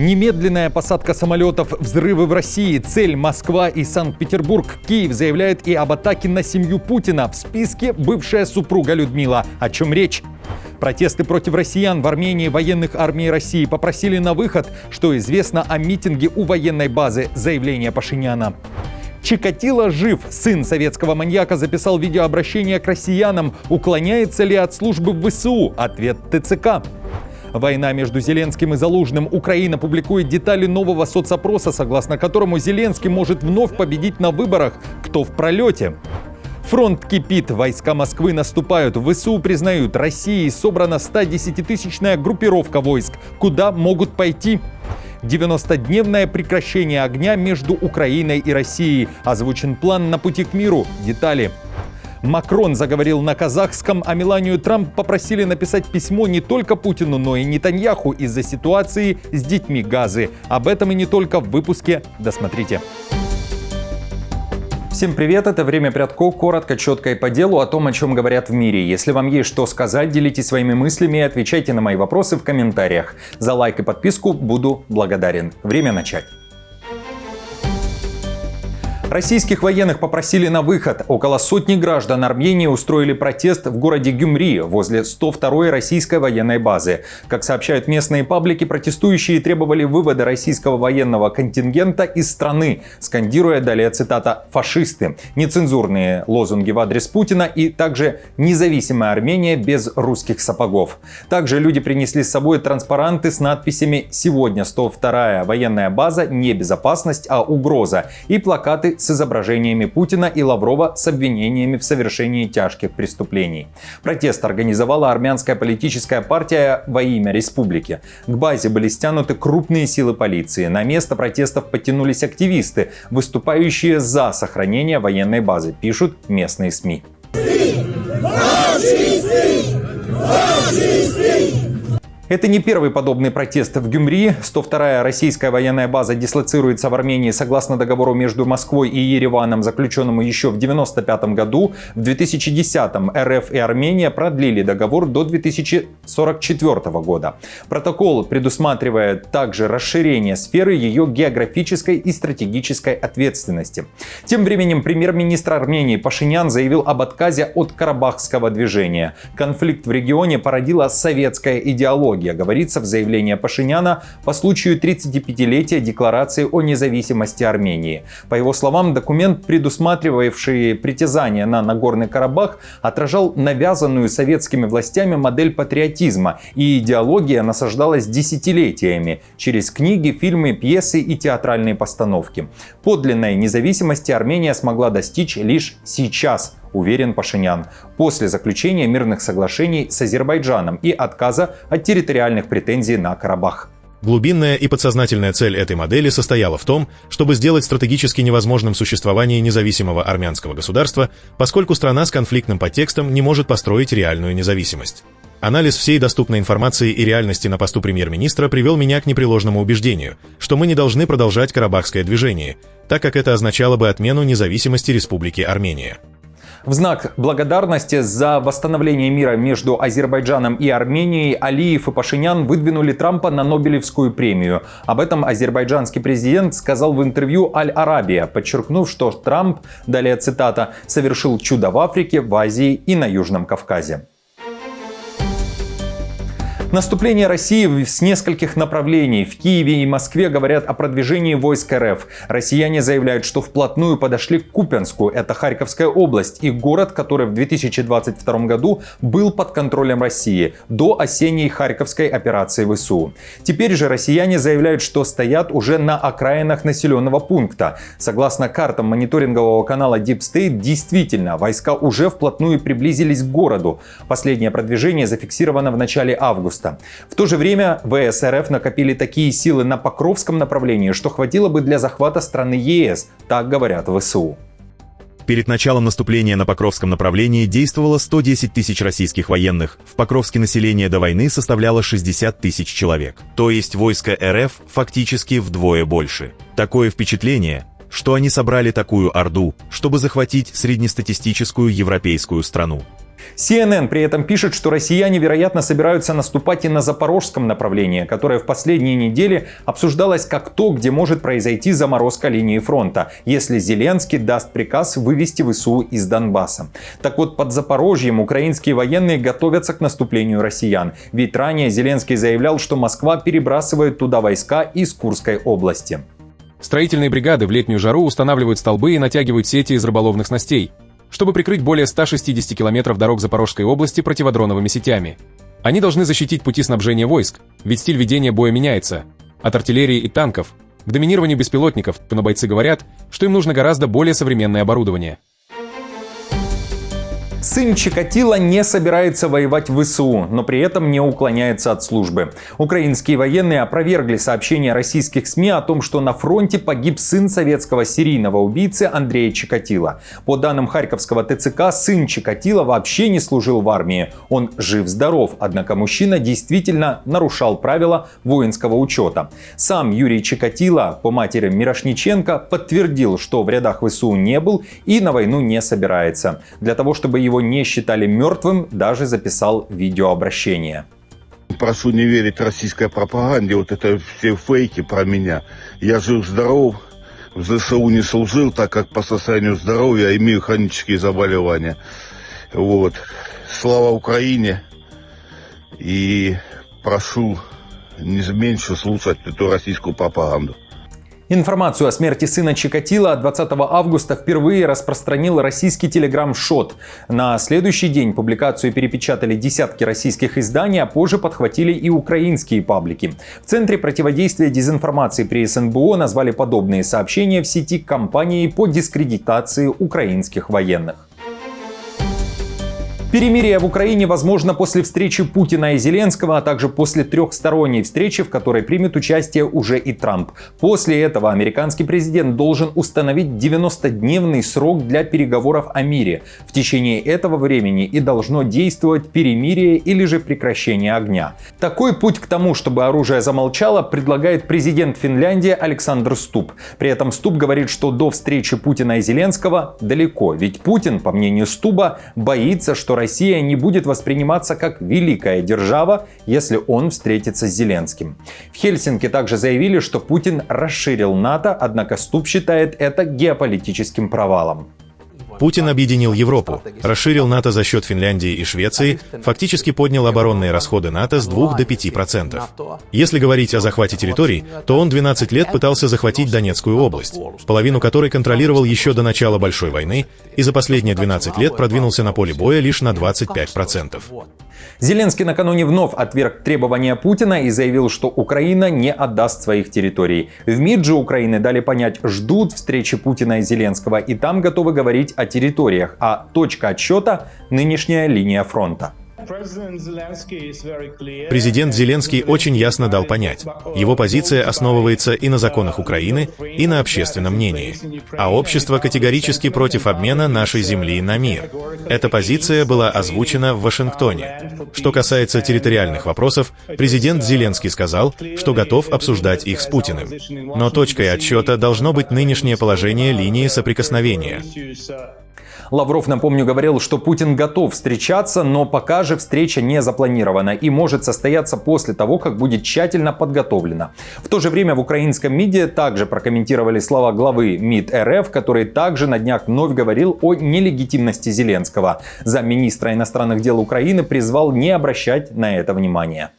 Немедленная посадка самолетов, взрывы в России, цель Москва и Санкт-Петербург. Киев заявляет и об атаке на семью Путина. В списке бывшая супруга Людмила. О чем речь? Протесты против россиян в Армении военных армий России попросили на выход. Что известно о митинге у военной базы? Заявление Пашиняна. Чикатило жив. Сын советского маньяка записал видеообращение к россиянам. Уклоняется ли от службы в ВСУ? Ответ ТЦК. Война между Зеленским и Залужным. Украина публикует детали нового соцопроса, согласно которому Зеленский может вновь победить на выборах. Кто в пролете? Фронт кипит. Войска Москвы наступают. В ВСУ признают, Россией собрана 110-тысячная группировка войск. Куда могут пойти? 90-дневное прекращение огня между Украиной и Россией. Озвучен план на пути к миру. Детали. Макрон заговорил на казахском, а Меланию Трамп попросили написать письмо не только Путину, но и Нетаньяху из-за ситуации с детьми Газы. Об этом и не только в выпуске. Досмотрите. Всем привет, это «Время Прядко», коротко, четко и по делу о том, о чем говорят в мире. Если вам есть что сказать, делитесь своими мыслями и отвечайте на мои вопросы в комментариях. За лайк и подписку буду благодарен. Время начать. Российских военных попросили на выход. Около сотни граждан Армении устроили протест в городе Гюмри возле 102-й российской военной базы. Как сообщают местные паблики, протестующие требовали вывода российского военного контингента из страны, скандируя, далее цитата, «фашисты», нецензурные лозунги в адрес Путина и также «независимая Армения без русских сапогов». Также люди принесли с собой транспаранты с надписями «Сегодня 102-я военная база не безопасность, а угроза» и плакаты с изображениями Путина и Лаврова с обвинениями в совершении тяжких преступлений. Протест организовала армянская политическая партия «Во имя республики». К базе были стянуты крупные силы полиции. На место протестов подтянулись активисты, выступающие за сохранение военной базы, пишут местные СМИ. Это не первый подобный протест в Гюмри. 102-я российская военная база дислоцируется в Армении согласно договору между Москвой и Ереваном, заключенному еще в 1995 году. В 2010-м РФ и Армения продлили договор до 2044 года. Протокол предусматривает также расширение сферы ее географической и стратегической ответственности. Тем временем премьер-министр Армении Пашинян заявил об отказе от карабахского движения. Конфликт в регионе породила советская идеология, говорится в заявлении Пашиняна по случаю 35-летия Декларации о независимости Армении. По его словам, документ, предусматривавший притязание на Нагорный Карабах, отражал навязанную советскими властями модель патриотизма, и идеология насаждалась десятилетиями через книги, фильмы, пьесы и театральные постановки. Подлинной независимости Армения смогла достичь лишь сейчас, уверен Пашинян, после заключения мирных соглашений с Азербайджаном и отказа от территориальных претензий на Карабах. Глубинная и подсознательная цель этой модели состояла в том, чтобы сделать стратегически невозможным существование независимого армянского государства, поскольку страна с конфликтным подтекстом не может построить реальную независимость. Анализ всей доступной информации и реальности на посту премьер-министра привел меня к непреложному убеждению, что мы не должны продолжать карабахское движение, так как это означало бы отмену независимости Республики Армения. В знак благодарности за восстановление мира между Азербайджаном и Арменией Алиев и Пашинян выдвинули Трампа на Нобелевскую премию. Об этом азербайджанский президент сказал в интервью «Аль-Арабия», подчеркнув, что Трамп, далее цитата, «совершил чудо в Африке, в Азии и на Южном Кавказе». Наступление России с нескольких направлений. В Киеве и Москве говорят о продвижении войск РФ. Россияне заявляют, что вплотную подошли к Купянску. Это Харьковская область и город, который в 2022 году был под контролем России до осенней Харьковской операции ВСУ. Теперь же россияне заявляют, что стоят уже на окраинах населенного пункта. Согласно картам мониторингового канала Deep State, действительно, войска уже вплотную приблизились к городу. Последнее продвижение зафиксировано в начале августа. В то же время ВС РФ накопили такие силы на Покровском направлении, что хватило бы для захвата страны ЕС, так говорят ВСУ. Перед началом наступления на Покровском направлении действовало 110 тысяч российских военных. В Покровске население до войны составляло 60 тысяч человек. То есть войско РФ фактически вдвое больше. Такое впечатление, что они собрали такую орду, чтобы захватить среднестатистическую европейскую страну. CNN при этом пишет, что россияне, вероятно, собираются наступать и на запорожском направлении, которое в последние недели обсуждалось как то, где может произойти заморозка линии фронта, если Зеленский даст приказ вывести ВСУ из Донбасса. Так вот, под Запорожьем украинские военные готовятся к наступлению россиян, ведь ранее Зеленский заявлял, что Москва перебрасывает туда войска из Курской области. Строительные бригады в летнюю жару устанавливают столбы и натягивают сети из рыболовных снастей, чтобы прикрыть более 160 километров дорог Запорожской области противодроновыми сетями. Они должны защитить пути снабжения войск, ведь стиль ведения боя меняется. От артиллерии и танков к доминированию беспилотников, но бойцы говорят, что им нужно гораздо более современное оборудование. Сын Чикатило не собирается воевать в ВСУ, но при этом не уклоняется от службы. Украинские военные опровергли сообщения российских СМИ о том, что на фронте погиб сын советского серийного убийцы Андрея Чикатило. По данным Харьковского ТЦК, сын Чикатило вообще не служил в армии. Он жив-здоров, однако мужчина действительно нарушал правила воинского учета. Сам Юрий Чикатило по матери Мирошниченко подтвердил, что в рядах ВСУ не был и на войну не собирается. Для того, чтобы его не считали мертвым, даже записал видеообращение. Прошу не верить российской пропаганде, вот это все фейки про меня. Я жив-здоров, в ЗСУ не служил, так как по состоянию здоровья имею хронические заболевания. Вот. Слава Украине. И прошу не меньше слушать эту российскую пропаганду. Информацию о смерти сына Чикатило 20 августа впервые распространил российский телеграм-шот. На следующий день публикацию перепечатали десятки российских изданий, а позже подхватили и украинские паблики. В Центре противодействия дезинформации при СНБО назвали подобные сообщения в сети кампанией по дискредитации украинских военных. Перемирие в Украине возможно после встречи Путина и Зеленского, а также после трехсторонней встречи, в которой примет участие уже и Трамп. После этого американский президент должен установить 90-дневный срок для переговоров о мире. В течение этого времени и должно действовать перемирие или же прекращение огня. Такой путь к тому, чтобы оружие замолчало, предлагает президент Финляндии Александр Стуб. При этом Стуб говорит, что до встречи Путина и Зеленского далеко, ведь Путин, по мнению Стуба, боится, что Россия не будет восприниматься как великая держава, если он встретится с Зеленским. В Хельсинки также заявили, что Путин расширил НАТО, однако Стуб считает это геополитическим провалом. Путин объединил Европу, расширил НАТО за счет Финляндии и Швеции, фактически поднял оборонные расходы НАТО с 2 до 5%. Если говорить о захвате территорий, то он 12 лет пытался захватить Донецкую область, половину которой контролировал еще до начала Большой войны, и за последние 12 лет продвинулся на поле боя лишь на 25%. Зеленский накануне вновь отверг требования Путина и заявил, что Украина не отдаст своих территорий. В МИД же Украины дали понять, ждут встречи Путина и Зеленского, и там готовы говорить о территориях, а точка отсчета – нынешняя линия фронта. Президент Зеленский очень ясно дал понять, его позиция основывается и на законах Украины, и на общественном мнении. А общество категорически против обмена нашей земли на мир. Эта позиция была озвучена в Вашингтоне. Что касается территориальных вопросов, президент Зеленский сказал, что готов обсуждать их с Путиным. Но точкой отсчета должно быть нынешнее положение линии соприкосновения. Лавров, напомню, говорил, что Путин готов встречаться, но пока же встреча не запланирована и может состояться после того, как будет тщательно подготовлена. В то же время в украинском МИДе также прокомментировали слова главы МИД РФ, который также на днях вновь говорил о нелегитимности Зеленского. Замминистра иностранных дел Украины призвал не обращать на это внимания.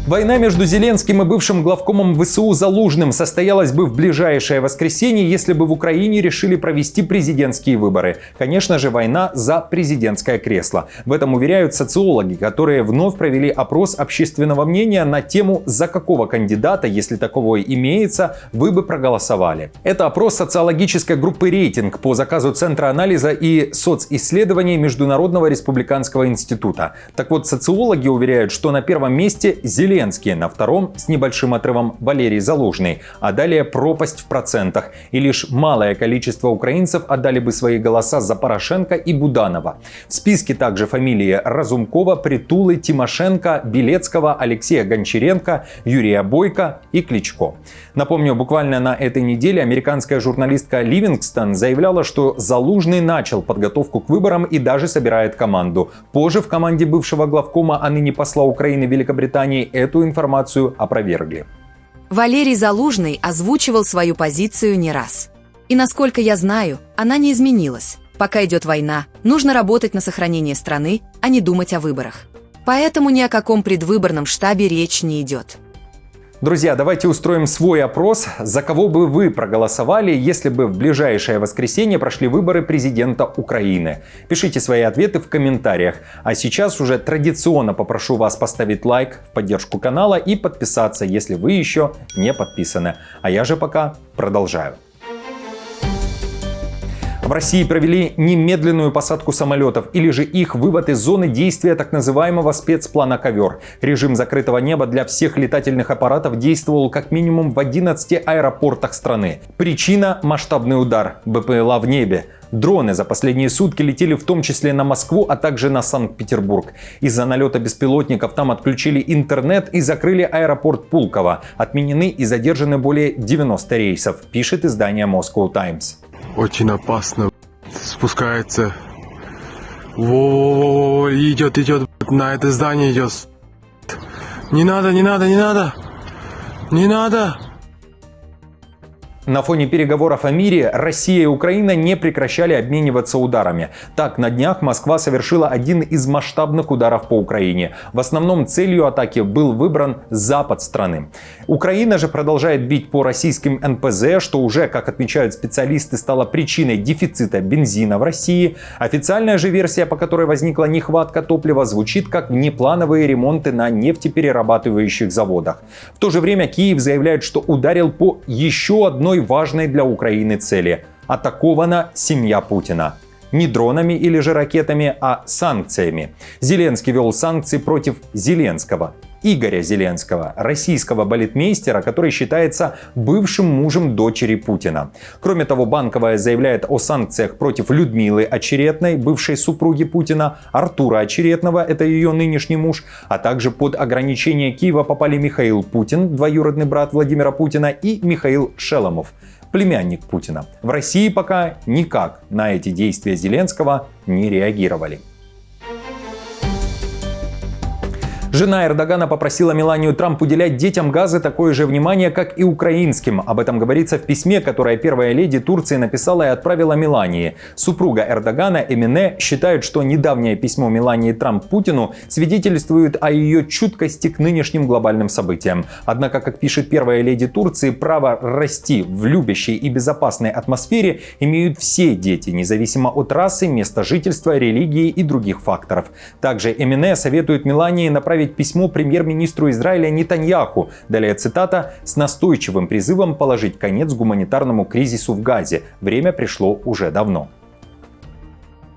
Война между Зеленским и бывшим главкомом ВСУ Залужным состоялась бы в ближайшее воскресенье, если бы в Украине решили провести президентские выборы. Конечно же, война за президентское кресло. В этом уверяют социологи, которые вновь провели опрос общественного мнения на тему, за какого кандидата, если таковой имеется, вы бы проголосовали. Это опрос социологической группы «Рейтинг» по заказу Центра анализа и социсследований Международного республиканского института. Так вот, социологи уверяют, что на первом месте Зеленский. Зеленский, на втором с небольшим отрывом Валерий Залужный, а далее пропасть в процентах. И лишь малое количество украинцев отдали бы свои голоса за Порошенко и Буданова. В списке также фамилии Разумкова, Притулы, Тимошенко, Белецкого, Алексея Гончаренко, Юрия Бойко и Кличко. Напомню, буквально на этой неделе американская журналистка Ливингстон заявляла, что Залужный начал подготовку к выборам и даже собирает команду. Позже в команде бывшего главкома, а ныне посла Украины в Великобритании, эту информацию опровергли. Валерий Залужный озвучивал свою позицию не раз. И насколько я знаю, она не изменилась. Пока идет война, нужно работать на сохранение страны, а не думать о выборах. Поэтому ни о каком предвыборном штабе речь не идет. Друзья, давайте устроим свой опрос. За кого бы вы проголосовали, если бы в ближайшее воскресенье прошли выборы президента Украины? Пишите свои ответы в комментариях. А сейчас уже традиционно попрошу вас поставить лайк в поддержку канала и подписаться, если вы еще не подписаны. А я же пока продолжаю. В России провели немедленную посадку самолетов или же их вывод из зоны действия так называемого спецплана «Ковер». Режим закрытого неба для всех летательных аппаратов действовал как минимум в 11 аэропортах страны. Причина – масштабный удар БПЛА в небе. Дроны за последние сутки летели в том числе на Москву, а также на Санкт-Петербург. Из-за налета беспилотников там отключили интернет и закрыли аэропорт Пулково. Отменены и задержаны более 90 рейсов, пишет издание Moscow Times. Очень опасно. Спускается. Во, идет, на это здание идет. Не надо. На фоне переговоров о мире Россия и Украина не прекращали обмениваться ударами. Так, на днях Москва совершила один из масштабных ударов по Украине. В основном целью атаки был выбран запад страны. Украина же продолжает бить по российским НПЗ, что уже, как отмечают специалисты, стало причиной дефицита бензина в России. Официальная же версия, по которой возникла нехватка топлива, звучит как внеплановые ремонты на нефтеперерабатывающих заводах. В то же время Киев заявляет, что ударил по еще одной важной для Украины цели. Атакована семья Путина. Не дронами или же ракетами, а санкциями. Зеленский вел санкции против Зеленского. Игоря Зеленского, российского балетмейстера, который считается бывшим мужем дочери Путина. Кроме того, Банковая заявляет о санкциях против Людмилы Очеретной, бывшей супруги Путина, Артура Очеретного, это ее нынешний муж, а также под ограничение Киева попали Михаил Путин, двоюродный брат Владимира Путина, и Михаил Шеломов, племянник Путина. В России пока никак на эти действия Зеленского не реагировали. Жена Эрдогана попросила Меланию Трамп уделять детям Газы такое же внимание, как и украинским. Об этом говорится в письме, которое первая леди Турции написала и отправила Мелании. Супруга Эрдогана Эмине считает, что недавнее письмо Мелании Трамп Путину свидетельствует о ее чуткости к нынешним глобальным событиям. Однако, как пишет первая леди Турции, право расти в любящей и безопасной атмосфере имеют все дети, независимо от расы, места жительства, религии и других факторов. Также Эмине советует Мелании направить письмо премьер-министру Израиля Нетаньяху, далее цитата, с настойчивым призывом положить конец гуманитарному кризису в Газе. Время пришло уже давно.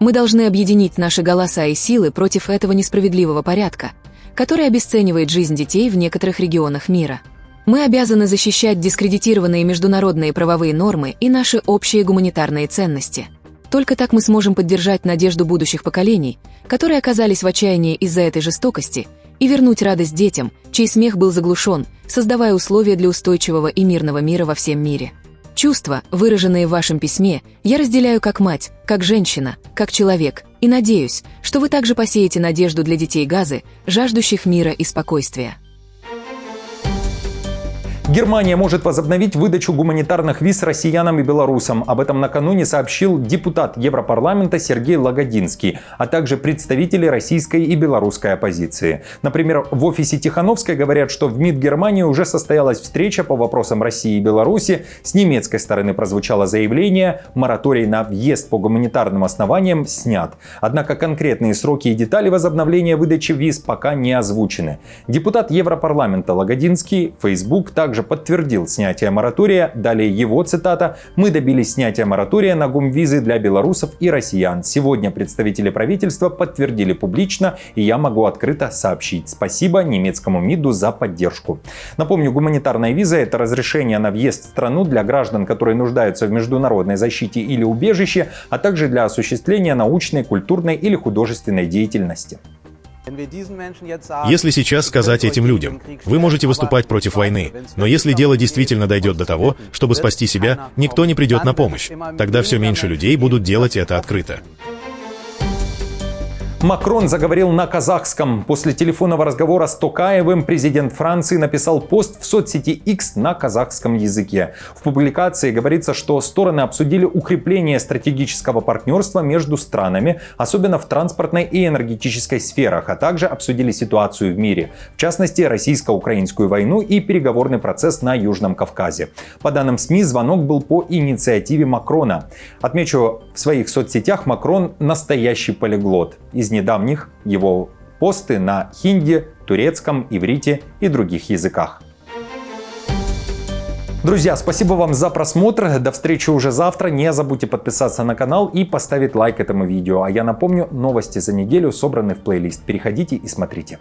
Мы должны объединить наши голоса и силы против этого несправедливого порядка, который обесценивает жизнь детей в некоторых регионах мира. Мы обязаны защищать дискредитированные международные правовые нормы и наши общие гуманитарные ценности. Только так мы сможем поддержать надежду будущих поколений, которые оказались в отчаянии из-за этой жестокости, и вернуть радость детям, чей смех был заглушен, создавая условия для устойчивого и мирного мира во всем мире. Чувства, выраженные в вашем письме, я разделяю как мать, как женщина, как человек, и надеюсь, что вы также посеете надежду для детей Газы, жаждущих мира и спокойствия. Германия может возобновить выдачу гуманитарных виз россиянам и белорусам. Об этом накануне сообщил депутат Европарламента Сергей Лагодинский, а также представители российской и белорусской оппозиции. Например, в офисе Тихановской говорят, что в МИД Германии уже состоялась встреча по вопросам России и Беларуси. С немецкой стороны прозвучало заявление, мораторий на въезд по гуманитарным основаниям снят. Однако конкретные сроки и детали возобновления выдачи виз пока не озвучены. Депутат Европарламента Лагодинский в Facebook также также подтвердил снятие моратория. Далее его цитата: «Мы добились снятия моратория на гумвизы для белорусов и россиян. Сегодня представители правительства подтвердили публично, и я могу открыто сообщить. Спасибо немецкому МИДу за поддержку». Напомню, гуманитарная виза – это разрешение на въезд в страну для граждан, которые нуждаются в международной защите или убежище, а также для осуществления научной, культурной или художественной деятельности. Если сейчас сказать этим людям: вы можете выступать против войны, но если дело действительно дойдет до того, чтобы спасти себя, никто не придет на помощь, тогда все меньше людей будут делать это открыто. Макрон заговорил на казахском. После телефонного разговора с Токаевым президент Франции написал пост в соцсети X на казахском языке. В публикации говорится, что стороны обсудили укрепление стратегического партнерства между странами, особенно в транспортной и энергетической сферах, а также обсудили ситуацию в мире, в частности, российско-украинскую войну и переговорный процесс на Южном Кавказе. По данным СМИ, звонок был по инициативе Макрона. Отмечу, в своих соцсетях Макрон настоящий полиглот. Из недавних его посты на хинди, турецком, иврите и других языках. Друзья, спасибо вам за просмотр. До встречи уже завтра. Не забудьте подписаться на канал и поставить лайк этому видео. А я напомню, новости за неделю собраны в плейлист. Переходите и смотрите.